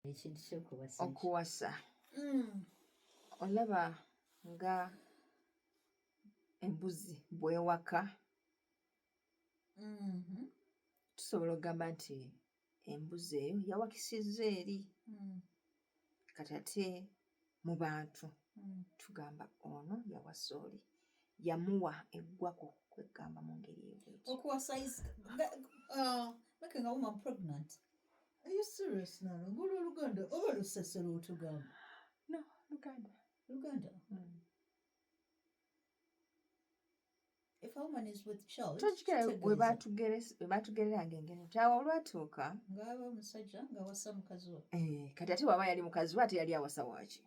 ekintu ky'okuwasa okuwasa olaba nga embuzi bwewaka tusobola okugamba nti embuzi eyo yawakisizza eri kati ate mu bantu tugamba ono yawasa oli yamuwa eggwako kwegamba mu ngeri eyo okuwasa is making a woman pregnant. Are you serious now? Ngulu Luganda oba Lusesero otugamba? No, Luganda. If a woman is with child, we batugereranga engeri tawa olwatuuka ng'aba omusajja ng'awasa mukazi we. Kati ate waba yali mukazi we ate yali awasa waaki?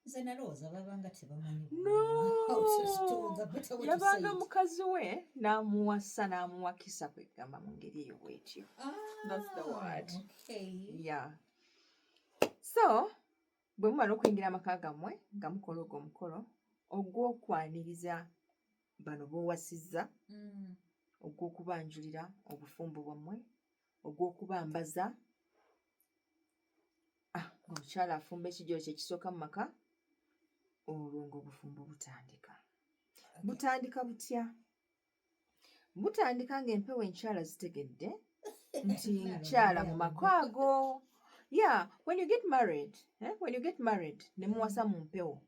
Nze nalowooza babanga tebamanyi yabanga mukazi we n'amuwasa n'amuwakisa kwegamba mu ngeri eyo bwetyo. That's the word. Okay. Yeah. So bwe mumala okuyingira amaka gammwe nga mukola ogwo omukolo ogw'okwaniriza bano b'owasizza, ogw'okubanjulira obufumbo bwammwe, ogw'okubambaza, omukyala afumba ekijolo kye kisooka mu maka, olwo ng'obufumbo butandika. Butandika butya? Butandika ng'empewo enkyala zitegedde nti nkyala mu maka ago. Yeah, when you get married ne muwasa mu mpewo,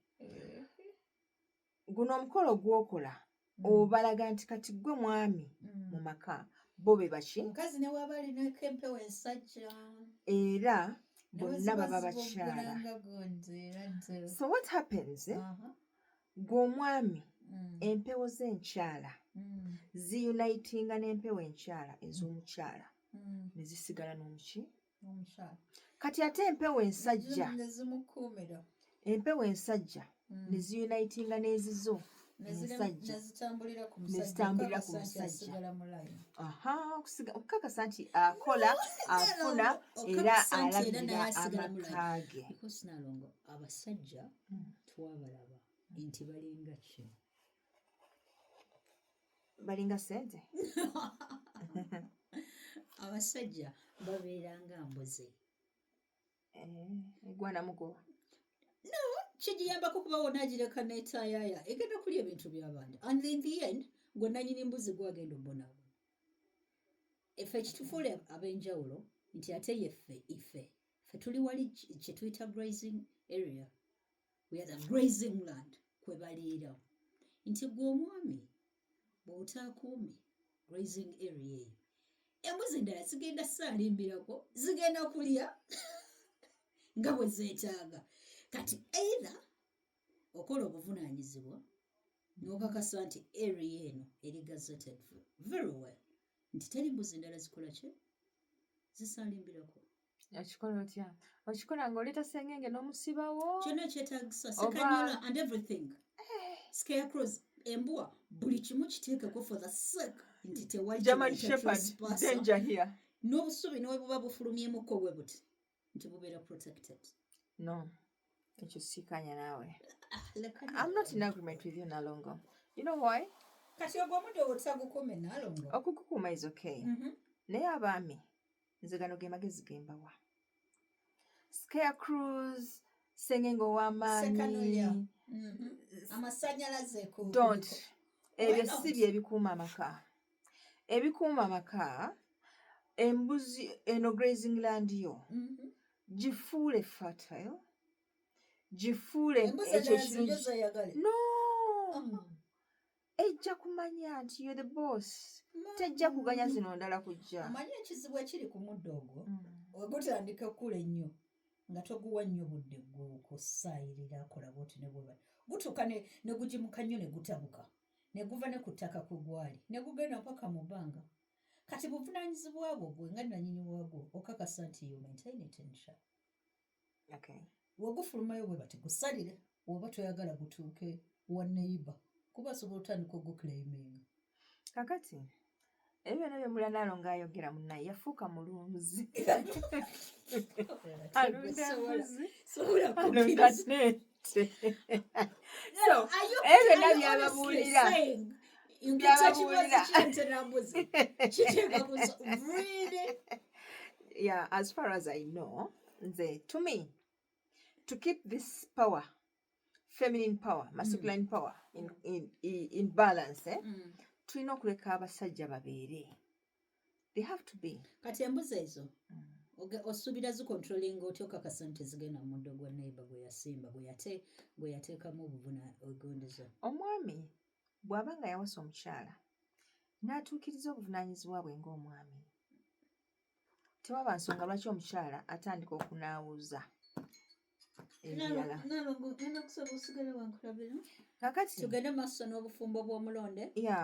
guno omukolo gw'okola obalaga nti kati gwe mwami mu maka bo be baki? Omukazi ne waba alinako empewo ensajja. Era bonna baba bakyala. So what happens? Gwe omwami empewo z'enkyala ziyunitinga n'empewo enkyala ez'omukyala ne zisigala n'omuki? Kati ate empewo ensajja ne ziyunitinga n'ezizo ensajja nezitambulira ku musajja. Okukakasa nti akola afuna era alabirira amaka ge. Abasajja twabalaba nti balinga ki? Balinga sente. Abasajja babeeranga mbuzi. Egwana mugo. Kigiyambako kuba wonna agireka neetaayaaya egenda kulya ebintu by'abandi, and in the end gwe nannyini mbuzi gwagenda obonaabo. Effe ekitufuula ab'enjawulo nti ate ife tuli wali kye tuyita grazing area, we are the grazing land kwe baliira, nti gwe omwami bw'otaakuumi grazing area eyo embuzi endala zigenda saalimbirako, zigenda kulya nga bwe zeetaaga. Kati either okola obuvunaanyizibwa n'okakasa nti area eno eri gazetted very well nti teri mbuzi endala zikola ki? Zisaalimbirako. Okikola otya? Okikola ng'oleeta sengenge n'omusibawo? Kyonna ekyetaagisa sekanyola and everything. Scarecrows, embwa, buli kimu kiteekeko for the sake nti tewali German Shepherd, danger here. N'obusubi ne bwe buba bufulumyemukko bwe buti nti bubeera protected. No. Sikanya nawe. I'm not in agreement with you, Nalongo. You know why? Kati ogw'omuddo otagukume Nalongo. Okugukuma is okay. Naye abaami nze gano ge magezi ge mbawa. Scarecrows, sengenge ow'amaanyi. Amasannyalaze ku. Don't. Ebyo si bye ebikuuma amaka. Ebikuuma amaka, embuzi eno grazing land yo. Gifuule fertile. Gifuule ekyo kirungi. No. Ejja kumanya nti you're the boss. Tejja kuganya zino ndala kujja. Amanyi ekizibu ekiri ku muddo ogwo. Ogutandika kula ennyo nga toguwa nnyo budde gw'okusaayirira akola bwoti ne bwe bali. Gutuuka ne gugimuka nnyo ne gutabuka. Ne guva ne ku ttaka kwe gwali. Ne gugenda mpaka mu bbanga. Kati buvunaanyizibwa bwo gwe nga nannyini waagwo okakasa nti you maintain it in shape. Okay. Wagufulumayo bwe bati gusalire oba toyagala gutuuke wa neighbor kuba sobola otandika oguclaiming. Kakati ebyo nabyo mulanaalo ng'ayogera munnaye yafuuka mulunzi. Alunda mbuzi. Alunda nnete. So ebyo nabyo ababuulira. Yeah, as far as I know, nze to me to keep this power, feminine power, masculine power in balance, tulina okuleka abasajja babeere. They have to be. Kati embuzi ezo osuubira zikontrolinga otya okakasa nti tezigenda mu muddo gwa neighbor gwe yasimba gwe yateekamu obugondeza. Omwami bw'aba nga yawasa omukyala n'atuukiriza obuvunaanyizibwa bwe ng'omwami, tewaba nsonga lwaki omukyala atandika okunaawuza ebirala. Kakati tugende maaso n'obufumbo bw'omulonde.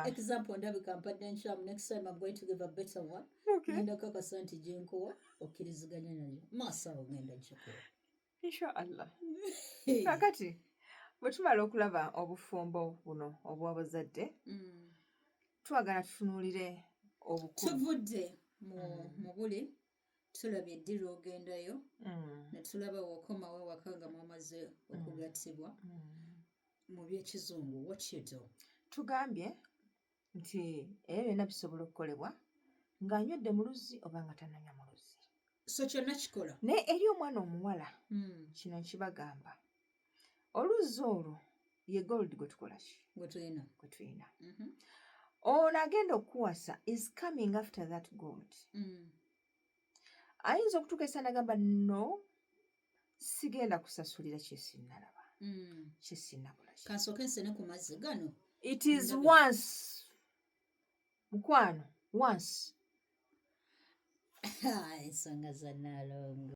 Example ndabika mpadde nkyamu, next time I'm going to give a better one. Ngenda kakasa nti gyenkuwa okkiriziganya nayo maaso awo ngenda gikuwa inshallah. Kakati bwe tumala okulaba obufumbo buno obw'abazadde, twagala tutunuulire obukulu. Tuvudde mu buli tulabye eddiru ogendayo ne tulaba wakomawo ewaka nga mwamaze okugattibwa mu by'ekizungu. What you do? Tugambye nti ebyo byonna bisobola okukolebwa ng'anywedde mu luzzi oba nga tannanywa mu luzzi. So kyonna kikola. Naye eri omwana omuwala kino nkibagamba, oluzzi olwo ye gold gwe tukola ki? Gwe tulina. Ono agenda okukuwasa is coming after that gold. Ayinza okutuuka n'agamba no, sigenda kusasulira kyesinnalaba, kyesinnabula. Kansooke nsene ku mazzi gano. It is once. Mukwano, once. Ensonga za Nnaalongo.